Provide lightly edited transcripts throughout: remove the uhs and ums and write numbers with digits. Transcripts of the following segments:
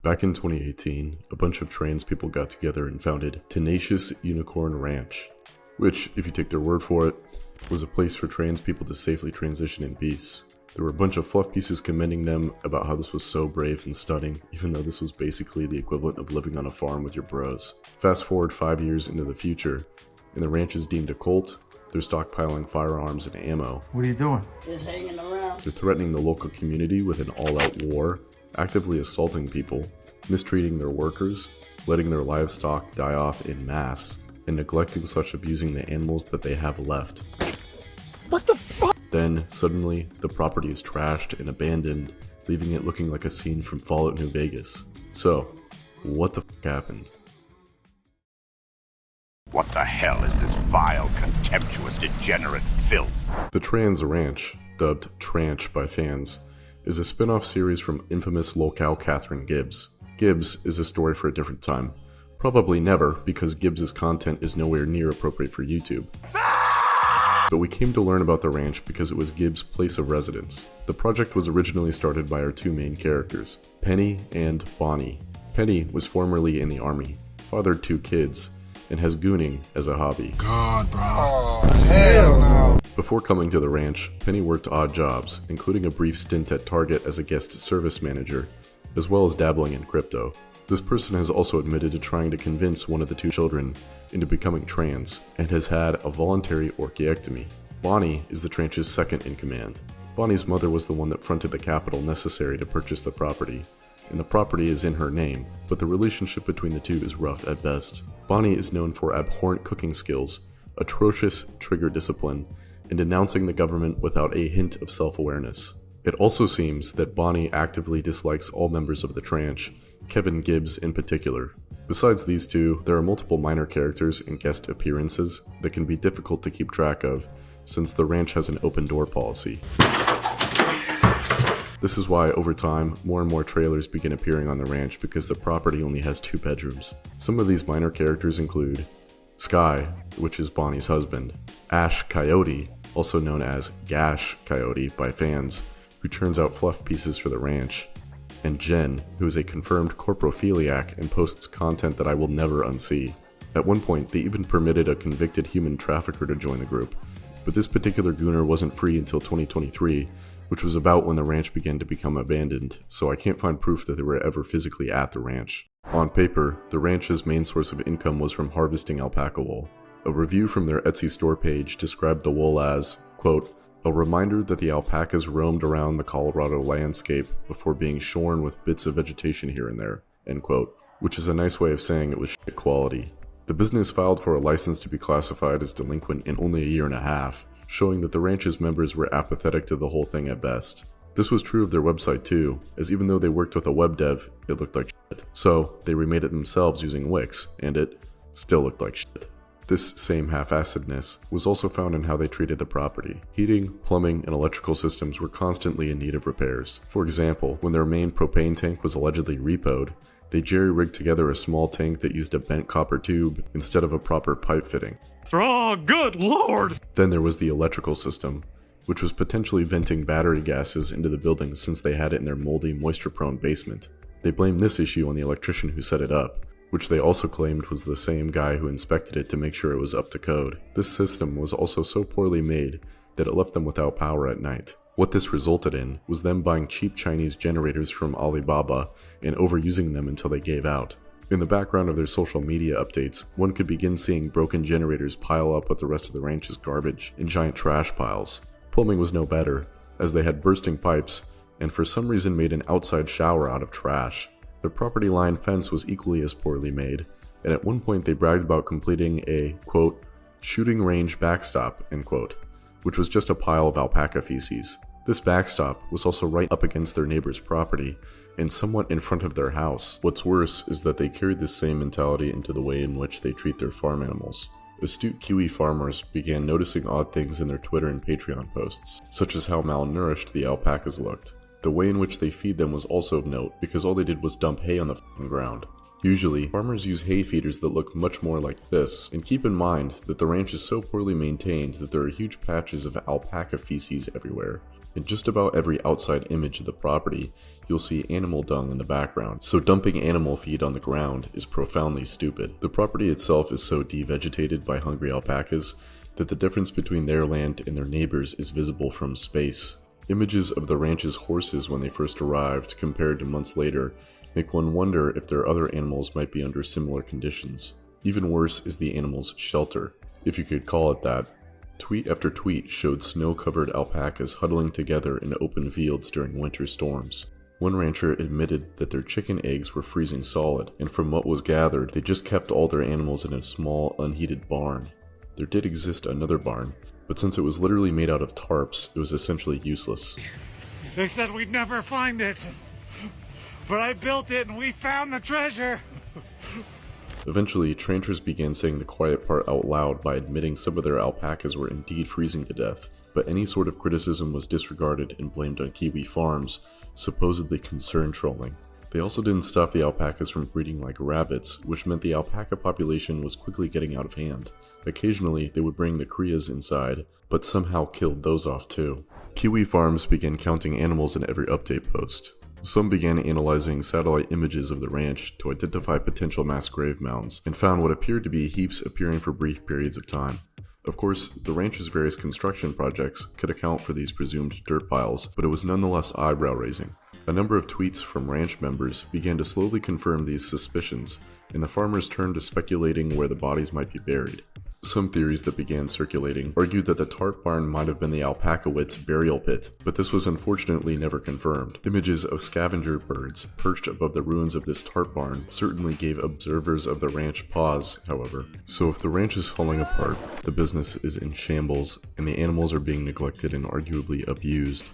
Back in 2018, a bunch of trans people got together and founded Tenacious Unicorn Ranch, which, if you take their word for it, was a place for trans people to safely transition in peace. There were a bunch of fluff pieces commending them about how this was so brave and stunning, even though this was basically the equivalent of living on a farm with your bros. Fast forward 5 years into the future, and the ranch is deemed a cult. They're stockpiling firearms and ammo. What are you doing? Just hanging around. They're threatening the local community with an all-out war, actively assaulting people, mistreating their workers, letting their livestock die off in mass, and neglecting / abusing the animals that they have left. What the fuck? Then, suddenly, the property is trashed and abandoned, leaving it looking like a scene from Fallout New Vegas. So, what the fuck happened? What the hell is this vile, contemptuous, degenerate filth? The Trans Ranch, dubbed Tranch by fans, is a spin-off series from infamous locale Katherine Gibbs. Gibbs is a story for a different time. Probably never, because Gibbs' content is nowhere near appropriate for YouTube. But we came to learn about the ranch because it was Gibbs' place of residence. The project was originally started by our two main characters, Penny and Bonnie. Penny was formerly in the army, fathered 2 kids, and has gooning as a hobby. God, bro. Oh, hell no. Before coming to the ranch, Penny worked odd jobs, including a brief stint at Target as a guest service manager, as well as dabbling in crypto. This person has also admitted to trying to convince one of the 2 children into becoming trans, and has had a voluntary orchiectomy. Bonnie is the Tranch's second in command. Bonnie's mother was the one that fronted the capital necessary to purchase the property, and the property is in her name, but the relationship between the 2 is rough at best. Bonnie is known for abhorrent cooking skills, atrocious trigger discipline, and denouncing the government without a hint of self-awareness. It also seems that Bonnie actively dislikes all members of the Tranch, Kevin Gibbs in particular. Besides these 2, there are multiple minor characters and guest appearances that can be difficult to keep track of, since the ranch has an open door policy. This is why, over time, more and more trailers begin appearing on the ranch because the property only has 2 bedrooms. Some of these minor characters include Sky, which is Bonnie's husband, Ash Coyote, also known as Gash Coyote by fans, who turns out fluff pieces for the ranch, and Jen, who is a confirmed corpophiliac and posts content that I will never unsee. At one point, they even permitted a convicted human trafficker to join the group, but this particular gooner wasn't free until 2023, which was about when the ranch began to become abandoned, so I can't find proof that they were ever physically at the ranch. On paper, the ranch's main source of income was from harvesting alpaca wool. A review from their Etsy store page described the wool as, quote, a reminder that the alpacas roamed around the Colorado landscape before being shorn with bits of vegetation here and there, end quote, which is a nice way of saying it was shit quality. The business filed for a license to be classified as delinquent in only a year and a half, showing that the ranch's members were apathetic to the whole thing at best. This was true of their website too, as even though they worked with a web dev, it looked like shit. So they remade it themselves using Wix, and it still looked like shit. This same half-assedness was also found in how they treated the property. Heating, plumbing, and electrical systems were constantly in need of repairs. For example, when their main propane tank was allegedly repoed, they jerry-rigged together a small tank that used a bent copper tube instead of a proper pipe fitting. Oh, good lord! Then there was the electrical system, which was potentially venting battery gases into the building since they had it in their moldy, moisture-prone basement. They blamed this issue on the electrician who set it up, which they also claimed was the same guy who inspected it to make sure it was up to code. This system was also so poorly made that it left them without power at night. What this resulted in was them buying cheap Chinese generators from Alibaba and overusing them until they gave out. In the background of their social media updates, one could begin seeing broken generators pile up with the rest of the ranch's garbage in giant trash piles. Plumbing was no better, as they had bursting pipes and for some reason made an outside shower out of trash. Their property line fence was equally as poorly made, and at one point they bragged about completing a, quote, shooting range backstop, end quote, which was just a pile of alpaca feces. This backstop was also right up against their neighbor's property, and somewhat in front of their house. What's worse is that they carried this same mentality into the way in which they treat their farm animals. Astute Kiwi farmers began noticing odd things in their Twitter and Patreon posts, such as how malnourished the alpacas looked. The way in which they feed them was also of note, because all they did was dump hay on the f***ing ground. Usually, farmers use hay feeders that look much more like this, and keep in mind that the ranch is so poorly maintained that there are huge patches of alpaca feces everywhere. In just about every outside image of the property, you'll see animal dung in the background, so dumping animal feed on the ground is profoundly stupid. The property itself is so devegetated by hungry alpacas that the difference between their land and their neighbors is visible from space. Images of the ranch's horses when they first arrived compared to months later make one wonder if their other animals might be under similar conditions. Even worse is the animals' shelter, if you could call it that. Tweet after tweet showed snow-covered alpacas huddling together in open fields during winter storms. One rancher admitted that their chicken eggs were freezing solid, and from what was gathered, they just kept all their animals in a small, unheated barn. There did exist another barn, but since it was literally made out of tarps, it was essentially useless. They said we'd never find it, but I built it and we found the treasure. Eventually, tranchers began saying the quiet part out loud by admitting some of their alpacas were indeed freezing to death, but any sort of criticism was disregarded and blamed on Kiwifarms, supposedly concern trolling. They also didn't stop the alpacas from breeding like rabbits, which meant the alpaca population was quickly getting out of hand. Occasionally, they would bring the crias inside, but somehow killed those off too. Kiwifarms began counting animals in every update post. Some began analyzing satellite images of the ranch to identify potential mass grave mounds, and found what appeared to be heaps appearing for brief periods of time. Of course, the ranch's various construction projects could account for these presumed dirt piles, but it was nonetheless eyebrow-raising. A number of tweets from ranch members began to slowly confirm these suspicions, and the farmers turned to speculating where the bodies might be buried. Some theories that began circulating argued that the tarp barn might have been the alpaca-wit's burial pit, but this was unfortunately never confirmed. Images of scavenger birds perched above the ruins of this tarp barn certainly gave observers of the ranch pause, however. So if the ranch is falling apart, the business is in shambles, and the animals are being neglected and arguably abused,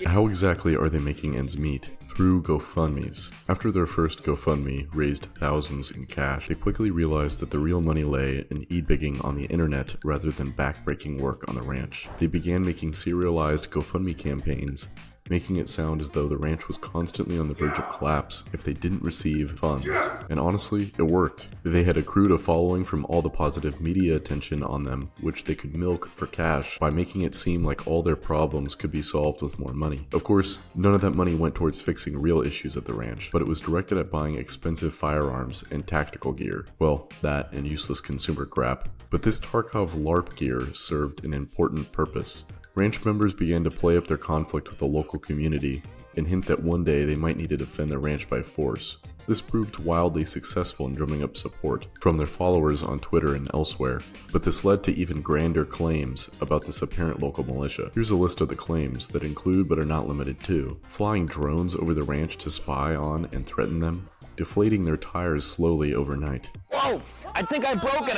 how exactly are they making ends meet? Through GoFundMes. After their first GoFundMe raised thousands in cash, they quickly realized that the real money lay in e-bigging on the internet rather than backbreaking work on the ranch. They began making serialized GoFundMe campaigns, making it sound as though the ranch was constantly on the verge of collapse if they didn't receive funds. And honestly, it worked. They had accrued a following from all the positive media attention on them, which they could milk for cash by making it seem like all their problems could be solved with more money. Of course, none of that money went towards fixing real issues at the ranch, but it was directed at buying expensive firearms and tactical gear. Well, that and useless consumer crap. But this Tarkov LARP gear served an important purpose. Ranch members began to play up their conflict with the local community and hint that one day they might need to defend the ranch by force. This proved wildly successful in drumming up support from their followers on Twitter and elsewhere, but this led to even grander claims about this apparent local militia. Here's a list of the claims that include but are not limited to: flying drones over the ranch to spy on and threaten them, deflating their tires slowly overnight. Whoa! I think I broke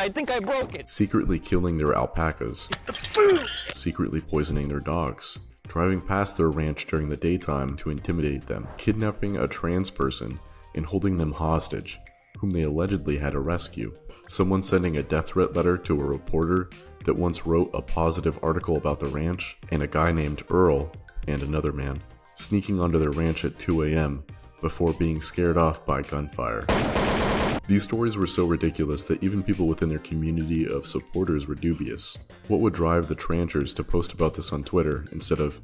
it! Secretly killing their alpacas. Secretly poisoning their dogs. Driving past their ranch during the daytime to intimidate them. Kidnapping a trans person and holding them hostage, whom they allegedly had to rescue. Someone sending a death threat letter to a reporter that once wrote a positive article about the ranch, and a guy named Earl and another man sneaking onto their ranch at 2 a.m. before being scared off by gunfire. These stories were so ridiculous that even people within their community of supporters were dubious. What would drive the tranchers to post about this on Twitter instead of,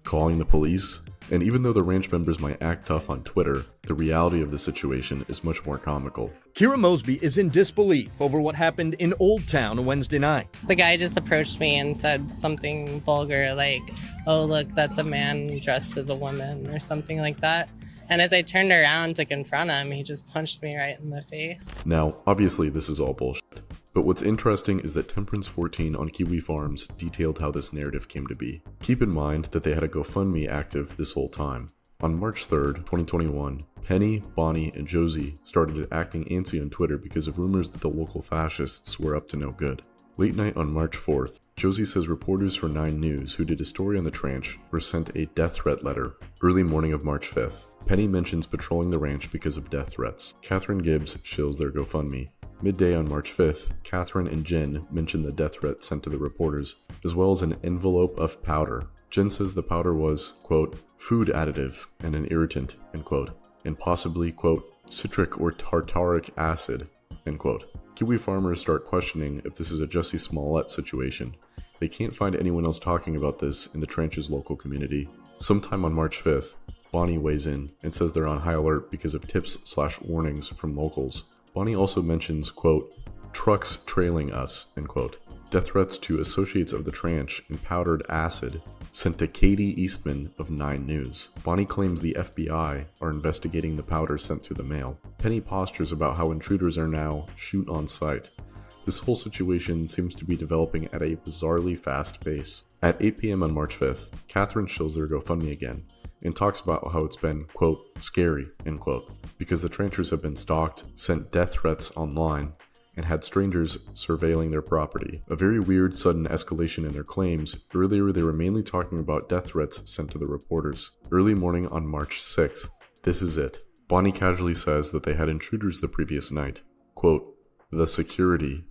calling the police? And even though the ranch members might act tough on Twitter, the reality of the situation is much more comical. Kira Mosby is in disbelief over what happened in Old Town Wednesday night. The guy just approached me and said something vulgar like, "Oh, look, that's a man dressed as a woman," or something like that. And as I turned around to confront him, he just punched me right in the face. Now, obviously this is all bullshit, but what's interesting is that Temperance14 on Kiwifarms detailed how this narrative came to be. Keep in mind that they had a GoFundMe active this whole time. On March 3rd, 2021, Penny, Bonnie, and Josie started acting antsy on Twitter because of rumors that the local fascists were up to no good. Late night on March 4th, Josie says reporters for 9 News who did a story on the tranch were sent a death threat letter. Early morning of March 5th, Penny mentions patrolling the ranch because of death threats. Catherine Gibbs shills their GoFundMe. Midday on March 5th, Catherine and Jen mention the death threat sent to the reporters, as well as an envelope of powder. Jen says the powder was, quote, food additive and an irritant, end quote, and possibly, quote, citric or tartaric acid, end quote. Kiwi farmers start questioning if this is a Jussie Smollett situation, They can't find anyone else talking about this in the Tranch's local community. Sometime on March 5th, Bonnie weighs in and says they're on high alert because of tips/warnings from locals. Bonnie also mentions, quote, trucks trailing us, end quote. Death threats to associates of the Tranch and powdered acid sent to Katie Eastman of 9 News. Bonnie claims the FBI are investigating the powder sent through the mail. Penny postures about how intruders are now shoot on sight. This whole situation seems to be developing at a bizarrely fast pace. At 8 p.m. on March 5th, Catherine shows their GoFundMe again and talks about how it's been, quote, scary, end quote, because the Tranchers have been stalked, sent death threats online, and had strangers surveilling their property. A very weird sudden escalation in their claims. Earlier they were mainly talking about death threats sent to the reporters. Early morning on March 6th, this is it. Bonnie casually says that they had intruders the previous night. Quote, the security,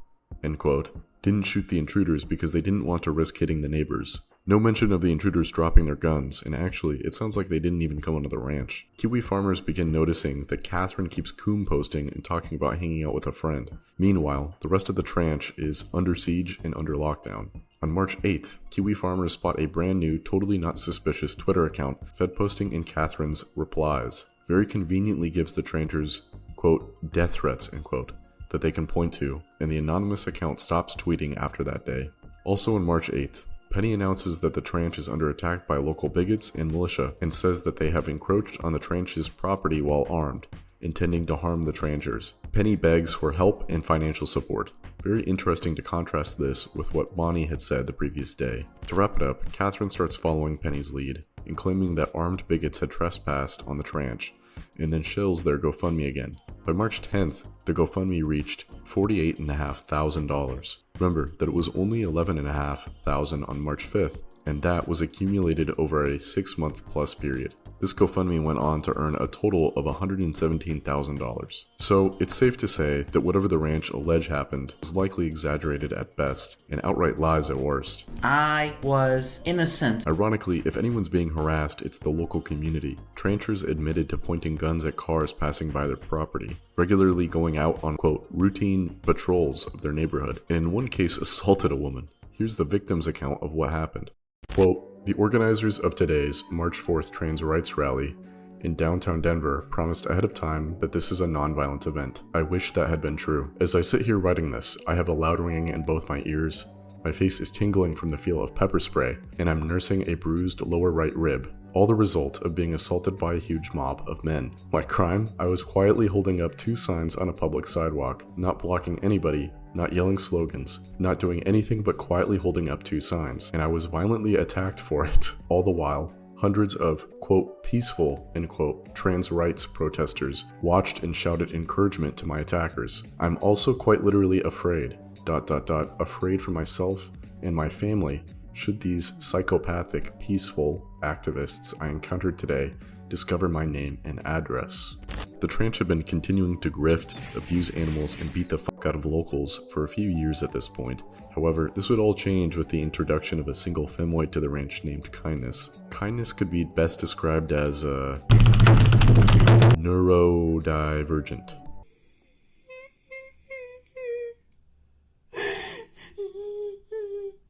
end quote, didn't shoot the intruders because they didn't want to risk hitting the neighbors. No mention of the intruders dropping their guns, and actually, it sounds like they didn't even come onto the ranch. Kiwi farmers begin noticing that Catherine keeps coon posting and talking about hanging out with a friend. Meanwhile, the rest of the Tranch is under siege and under lockdown. On March 8th, Kiwi farmers spot a brand new, totally not suspicious Twitter account fed posting in Catherine's replies. Very conveniently gives the Tranchers, quote, death threats, end quote, that they can point to, and the anonymous account stops tweeting after that day. Also on March 8th, Penny announces that the Tranch is under attack by local bigots and militia and says that they have encroached on the Tranch's property while armed, intending to harm the Tranchers. Penny begs for help and financial support. Very interesting to contrast this with what Bonnie had said the previous day. To wrap it up, Catherine starts following Penny's lead and claiming that armed bigots had trespassed on the Tranch, and then shills their GoFundMe again. By March 10th, the GoFundMe reached $48,500. Remember that it was only $11,500 on March 5th, and that was accumulated over a 6-month plus period. This GoFundMe went on to earn a total of $117,000. So it's safe to say that whatever the ranch allege happened was likely exaggerated at best and outright lies at worst. I was innocent. Ironically, if anyone's being harassed, it's the local community. Tranchers admitted to pointing guns at cars passing by their property, regularly going out on, quote, routine patrols of their neighborhood, and in one case assaulted a woman. Here's the victim's account of what happened. Quote, the organizers of today's March 4th trans rights rally in downtown Denver promised ahead of time that this is a non-violent event. I wish that had been true. As I sit here writing this, I have a loud ringing in both my ears, my face is tingling from the feel of pepper spray, and I'm nursing a bruised lower right rib, all the result of being assaulted by a huge mob of men. My crime? I was quietly holding up 2 signs on a public sidewalk, not blocking anybody, not yelling slogans, not doing anything but quietly holding up 2 signs, and I was violently attacked for it. All the while, hundreds of, quote, peaceful, end quote, trans rights protesters watched and shouted encouragement to my attackers. I'm also quite literally afraid, afraid for myself and my family should these psychopathic, peaceful activists I encountered today discover my name and address. The Tranch have been continuing to grift, abuse animals, and beat the fuck out of locals for a few years at this point. However, this would all change with the introduction of a single femoid to the ranch named Kindness. Kindness could be best described as neurodivergent.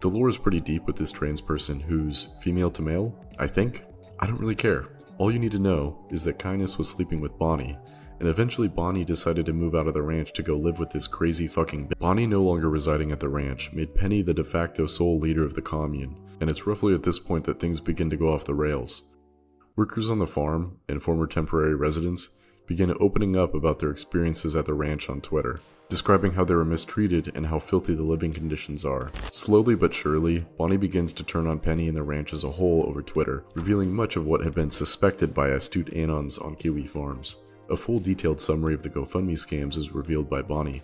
The lore is pretty deep with this trans person who's female to male, I think. I don't really care. All you need to know is that Kindness was sleeping with Bonnie, and eventually Bonnie decided to move out of the ranch to go live with this crazy fucking bitch. Bonnie no longer residing at the ranch made Penny the de facto sole leader of the commune, and it's roughly at this point that things begin to go off the rails. Workers on the farm and former temporary residents began opening up about their experiences at the ranch on Twitter, describing how they were mistreated and how filthy the living conditions are. Slowly but surely, Bonnie begins to turn on Penny and the ranch as a whole over Twitter, revealing much of what had been suspected by astute anons on Kiwi Farms. A full detailed summary of the GoFundMe scams is revealed by Bonnie,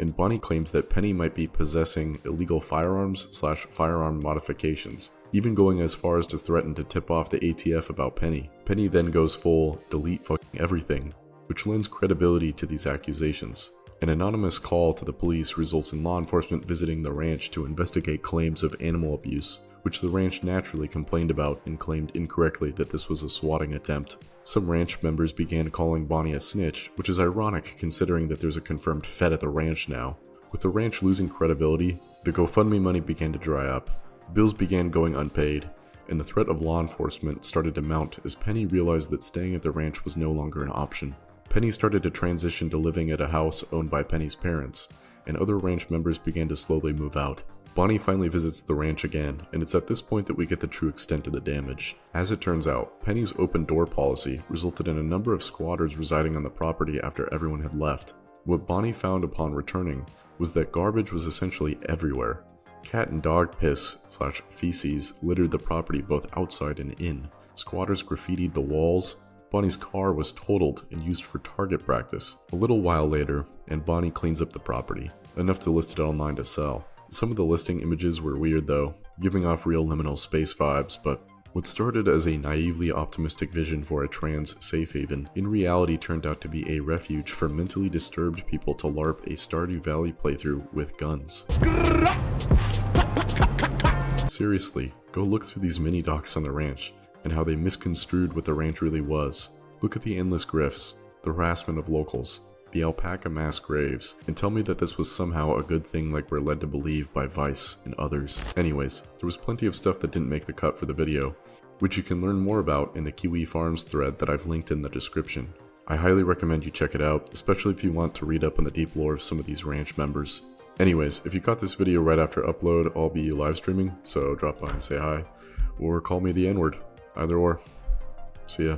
and Bonnie claims that Penny might be possessing illegal firearms/firearm modifications, even going as far as to threaten to tip off the ATF about Penny. Penny then goes full delete fucking everything, which lends credibility to these accusations. An anonymous call to the police results in law enforcement visiting the ranch to investigate claims of animal abuse, which the ranch naturally complained about and claimed incorrectly that this was a swatting attempt. Some ranch members began calling Bonnie a snitch, which is ironic considering that there's a confirmed fed at the ranch now. With the ranch losing credibility, the GoFundMe money began to dry up, Bills began going unpaid, and the threat of law enforcement started to mount as Penny realized that staying at the ranch was no longer an option. Penny started to transition to living at a house owned by Penny's parents, and other ranch members began to slowly move out. Bonnie finally visits the ranch again, and it's at this point that we get the true extent of the damage. As it turns out, Penny's open door policy resulted in a number of squatters residing on the property after everyone had left. What Bonnie found upon returning was that garbage was essentially everywhere. Cat and dog piss/feces littered the property both outside and in. Squatters graffitied the walls. Bonnie's car was totaled and used for target practice. A little while later, and Bonnie cleans up the property, enough to list it online to sell. Some of the listing images were weird though, giving off real liminal space vibes, but what started as a naively optimistic vision for a trans safe haven, in reality turned out to be a refuge for mentally disturbed people to LARP a Stardew Valley playthrough with guns. Seriously, go look through these mini docs on the ranch, and how they misconstrued what the ranch really was. Look at the endless grifts, the harassment of locals, the alpaca mass graves, and tell me that this was somehow a good thing like we're led to believe by Vice and others. Anyways, there was plenty of stuff that didn't make the cut for the video, which you can learn more about in the Kiwifarms thread that I've linked in the description. I highly recommend you check it out, especially if you want to read up on the deep lore of some of these ranch members. Anyways, if you caught this video right after upload, I'll be live streaming, so drop by and say hi, or call me the N-word. Either or. See ya.